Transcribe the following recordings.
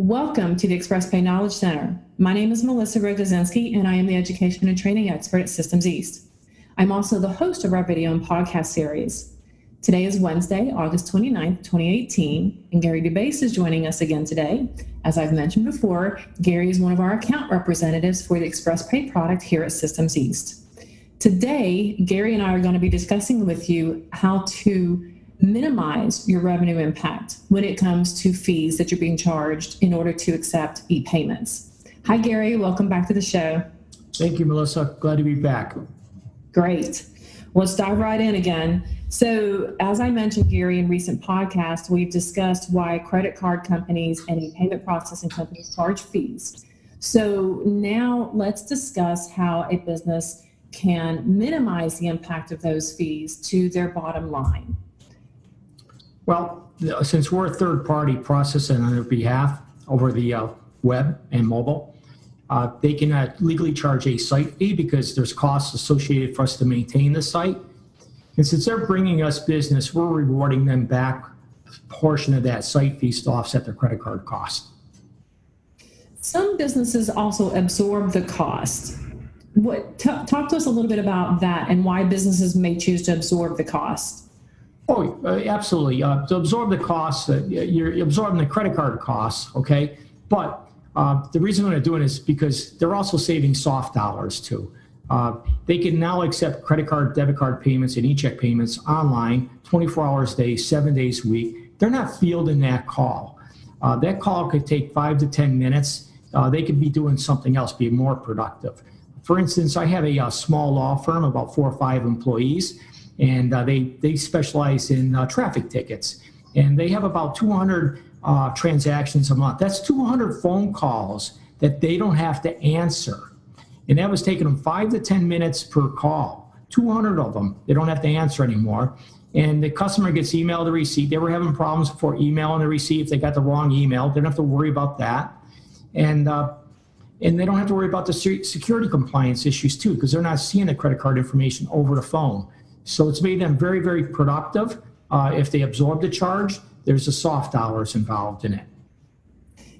Welcome to the Xpress-pay Knowledge Center. My name is Melissa Rogozinski, and I am the Education and Training Expert at Systems East. I'm also the host of our video and podcast series. Today is Wednesday, August 29th, 2018, and Gary DeBaise is joining us again today. As I've mentioned before, Gary is one of our account representatives for the Xpress-pay product here at Systems East. Today, Gary and I are going to be discussing with you how to minimize your revenue impact when it comes to fees that you're being charged in order to accept ePayments. Hi, Gary. Welcome back to the show. Thank you, Melissa. Glad to be back. Great. Let's dive right in again. So as I mentioned, Gary, in recent podcasts, we've discussed why credit card companies and e-payment processing companies charge fees. So now let's discuss how a business can minimize the impact of those fees to their bottom line. Well, since we're a third-party processing on their behalf over the web and mobile, they can legally charge a site fee because there's costs associated for us to maintain the site. And since they're bringing us business, we're rewarding them back a portion of that site fees to offset their credit card cost. Some businesses also absorb the cost. Talk to us a little bit about that and why businesses may choose to absorb the cost. Oh, absolutely. To absorb the costs, you're absorbing the credit card costs, okay? But the reason they're doing it is because they're also saving soft dollars too. They can now accept credit card, debit card payments, and e-check payments online, 24 hours a day, 7 days a week. They're not fielding that call. That call could take 5 to 10 minutes. They could be doing something else, be more productive. For instance, I have a small law firm, about 4 or 5 employees, and they specialize in traffic tickets. And they have about 200 transactions a month. That's 200 phone calls that they don't have to answer. And that was taking them 5 to 10 minutes per call. 200 of them, they don't have to answer anymore. And the customer gets emailed the receipt. They were having problems before emailing the receipt. If they got the wrong email, they don't have to worry about that. And they don't have to worry about the security compliance issues too, because they're not seeing the credit card information over the phone. So it's made them very, very productive. If they absorb the charge, there's the soft dollars involved in it.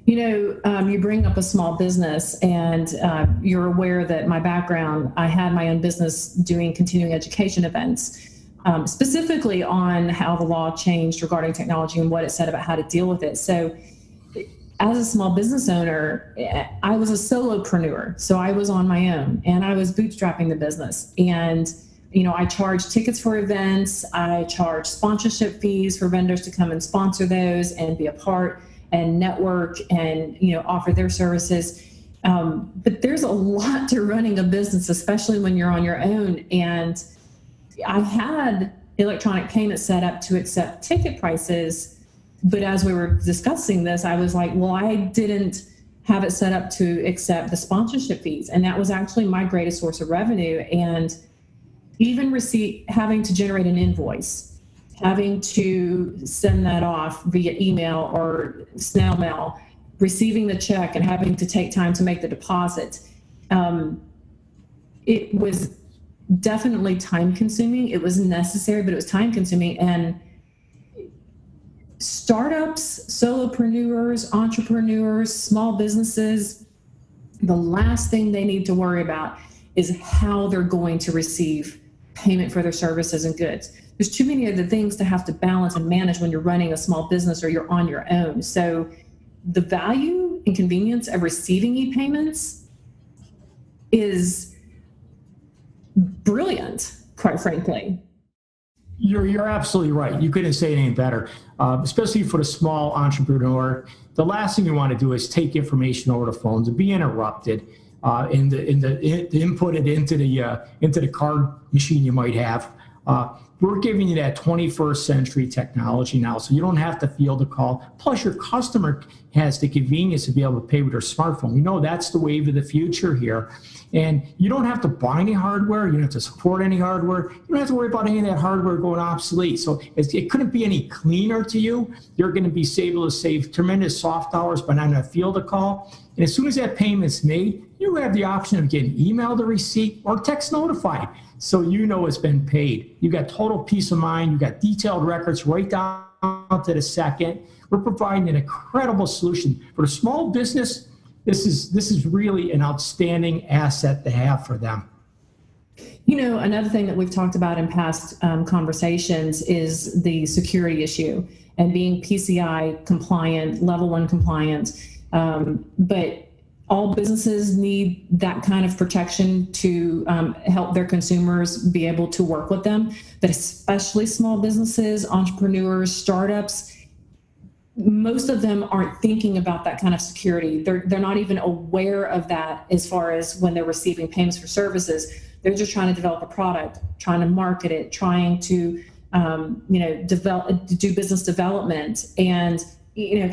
You know, you bring up a small business, and you're aware that my background, I had my own business doing continuing education events, specifically on how the law changed regarding technology and what it said about how to deal with it. So as a small business owner, I was a solopreneur. So I was on my own, and I was bootstrapping the business. And you know, I charge tickets for events. I charge sponsorship fees for vendors to come and sponsor those and be a part and network and, you know, offer their services. But there's a lot to running a business, especially when you're on your own. And I had electronic payments set up to accept ticket prices. But as we were discussing this, I was like, well, I didn't have it set up to accept the sponsorship fees. And that was actually my greatest source of revenue. And even having to generate an invoice, having to send that off via email or snail mail, receiving the check and having to take time to make the deposit. It was definitely time consuming. It was necessary, but it was time consuming. And startups, solopreneurs, entrepreneurs, small businesses, the last thing they need to worry about is how they're going to receive payment for their services and goods. There's too many other things to have to balance and manage when you're running a small business or you're on your own. So the value and convenience of receiving e-payments is brilliant, quite frankly. You're absolutely right. You couldn't say it any better. Especially for the small entrepreneur, the last thing you want to do is take information over the phone, to be interrupted, and to input it into the card machine you might have. We're giving you that 21st century technology now, so you don't have to field a call. Plus, your customer has the convenience to be able to pay with their smartphone. We know that's the wave of the future here. And you don't have to buy any hardware. You don't have to support any hardware. You don't have to worry about any of that hardware going obsolete. So it couldn't be any cleaner to you. You're going to be able to save tremendous soft dollars by not having to field a call. And as soon as that payment's made, you have the option of getting emailed a receipt or text notified, so you know it's been paid. You've got total peace of mind. You've got detailed records right down to the second. we're providing an incredible solution. For a small business, this is really an outstanding asset to have for them. You know, another thing that we've talked about in past conversations is the security issue and being PCI compliant, level 1 compliant. But all businesses need that kind of protection to help their consumers be able to work with them, but especially small businesses, entrepreneurs, startups. Most of them aren't thinking about that kind of security. They're not even aware of that as far as when they're receiving payments for services. They're just trying to develop a product, trying to market it, trying to do business development and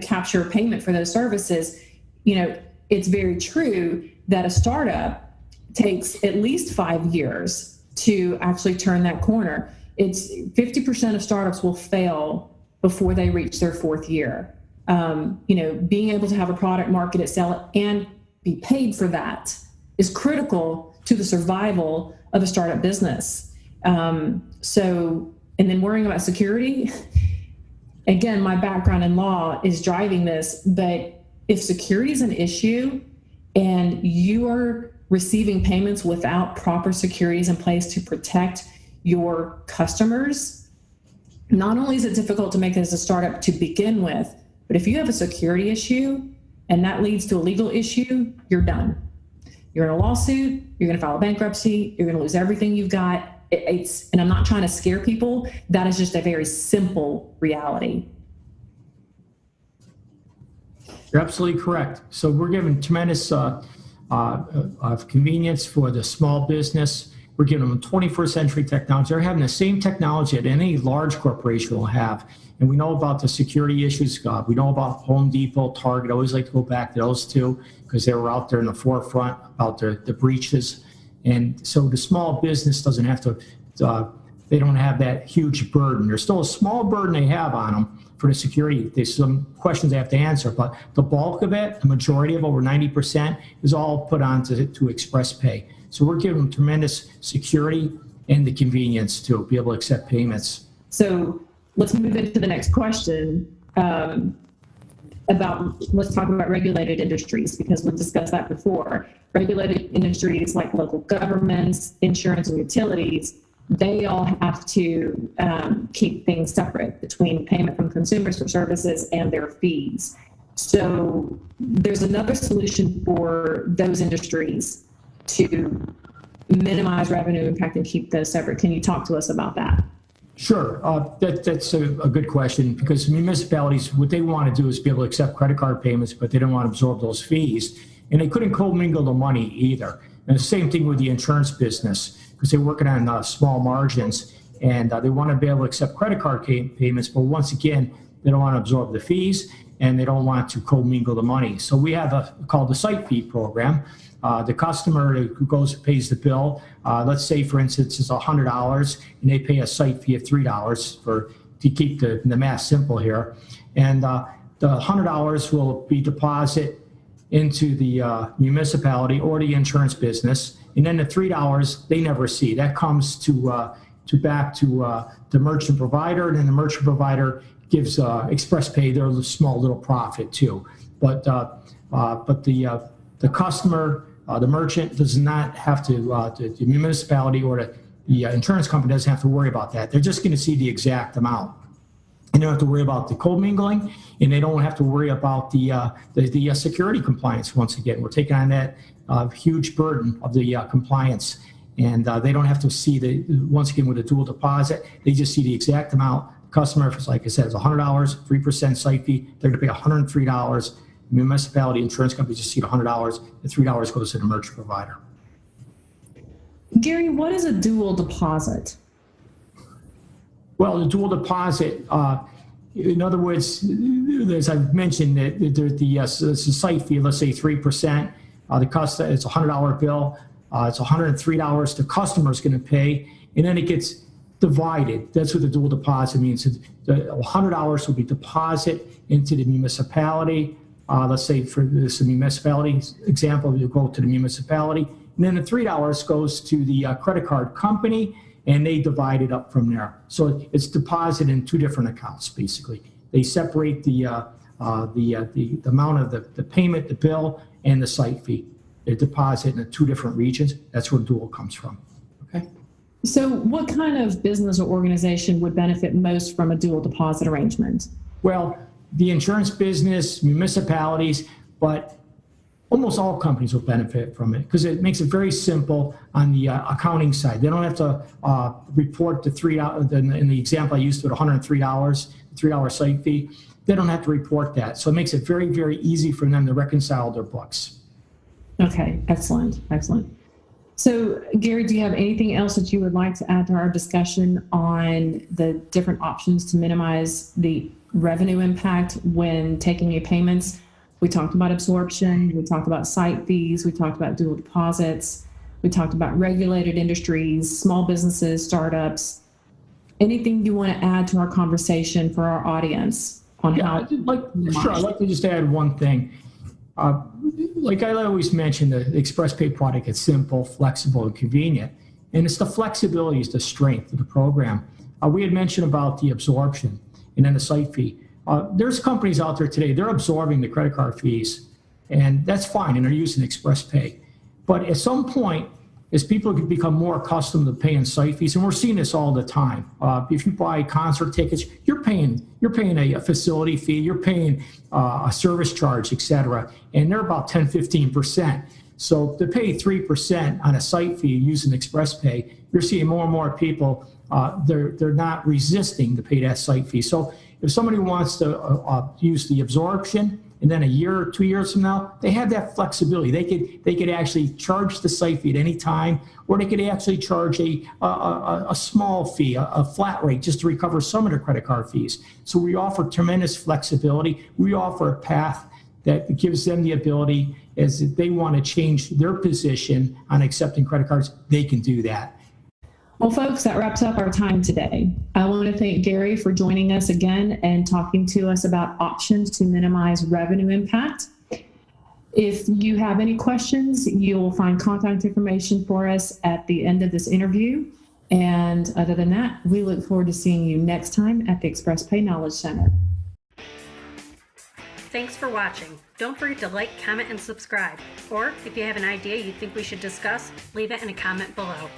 capture a payment for those services. It's very true that a startup takes at least 5 years to actually turn that corner. It's 50% of startups will fail before they reach their 4th year. Being able to have a product, market it, sell it, and be paid for that is critical to the survival of a startup business. And then worrying about security, again, my background in law is driving this, but if security is an issue and you are receiving payments without proper securities in place to protect your customers, not only is it difficult to make it as a startup to begin with, but if you have a security issue and that leads to a legal issue, you're done. You're in a lawsuit, you're going to file a bankruptcy, you're going to lose everything you've got. And I'm not trying to scare people. That is just a very simple reality. You're absolutely correct. So we're giving tremendous convenience for the small business. We're giving them 21st century technology. They're having the same technology that any large corporation will have. And we know about the security issues. We know about Home Depot, Target. I always like to go back to those two because they were out there in the forefront about the breaches. And so the small business doesn't have to, they don't have that huge burden. There's still a small burden they have on them for the security. There's some questions they have to answer, but the bulk of it, the majority of over 90%, is all put on to Xpress-pay. So we're giving them tremendous security and the convenience to be able to accept payments. So let's move into the next question let's talk about regulated industries, because we've discussed that before. Regulated industries like local governments, insurance, and utilities, they all have to keep things separate between payment from consumers for services and their fees. So there's another solution for those industries to minimize revenue impact and keep those separate. Can you talk to us about that? Sure. That's a good question, because municipalities, what they want to do is be able to accept credit card payments, but they don't want to absorb those fees. And they couldn't commingle the money either. And the same thing with the insurance business, because they're working on small margins, and they want to be able to accept credit card payments, but once again, they don't want to absorb the fees, and they don't want to commingle the money. So we have called the site fee program. The customer who pays the bill, let's say, for instance, it's $100, and they pay a site fee of $3 to keep the math simple here. And the $100 will be deposited into the municipality or the insurance business, and then the $3 they never see. That comes back to the merchant provider, and then the merchant provider gives Xpress-pay their small little profit too. But the customer, the merchant, does not have to. The municipality or the insurance company doesn't have to worry about that. They're just going to see the exact amount. And they don't have to worry about the commingling, and they don't have to worry about the security compliance. Once again, we're taking on that huge burden of the compliance, and they don't have to see once again, with a dual deposit, they just see the exact amount. Customer, if it's, like I said, it's $100, 3% site fee, they're going to pay $103. Municipality, insurance companies just see $100. The $3 goes to the merchant provider. Gary, what is a dual deposit? Well, the dual deposit, in other words, as I've mentioned, the site fee, let's say 3%, it's a $100 bill, it's $103 the customer's going to pay, and then it gets divided. That's what the dual deposit means. The $100 will be deposited into the municipality. Let's say for this municipality example, you go to the municipality, and then the $3 goes to the credit card company, and they divide it up from there. So it's deposited in two different accounts, basically. They separate the amount of the payment, the bill, and the site fee. They deposit in two different regions. That's where dual comes from. Okay. So what kind of business or organization would benefit most from a dual deposit arrangement? Well, the insurance business, municipalities, but almost all companies will benefit from it because it makes it very simple on the accounting side. They don't have to report the $3, in the example I used with $103, $3 site fee. They don't have to report that. So it makes it very, very easy for them to reconcile their books. Okay, excellent, excellent. So Gary, do you have anything else that you would like to add to our discussion on the different options to minimize the revenue impact when taking ePayments? We talked about absorption, we talked about site fees, we talked about dual deposits, we talked about regulated industries, small businesses, startups. Anything you want to add to our conversation for our audience on how? Sure, I'd like to just add one thing. Like I always mention, the Xpress-pay product is simple, flexible, and convenient. And it's the flexibility is the strength of the program. We had mentioned about the absorption and then the site fee. There's companies out there today, they're absorbing the credit card fees, and that's fine, and they're using Xpress-pay. But at some point, as people become more accustomed to paying site fees, and we're seeing this all the time. If you buy concert tickets, you're paying a facility fee, you're paying a service charge, et cetera, and they're about 10, 15%. So to pay 3% on a site fee using Xpress-pay, you're seeing more and more people, they're not resisting to pay that site fee. So if somebody wants to use the absorption, and then a year or 2 years from now, they have that flexibility. They could actually charge the site fee at any time, or they could actually charge a small fee, a flat rate, just to recover some of their credit card fees. So we offer tremendous flexibility. We offer a path that gives them the ability, as if they want to change their position on accepting credit cards, they can do that. Well, folks, that wraps up our time today. I want to thank Gary for joining us again and talking to us about options to minimize revenue impact. If you have any questions, you'll find contact information for us at the end of this interview. And other than that, we look forward to seeing you next time at the Xpress-pay Knowledge Center. Thanks for watching. Don't forget to like, comment, and subscribe. Or if you have an idea you think we should discuss, leave it in a comment below.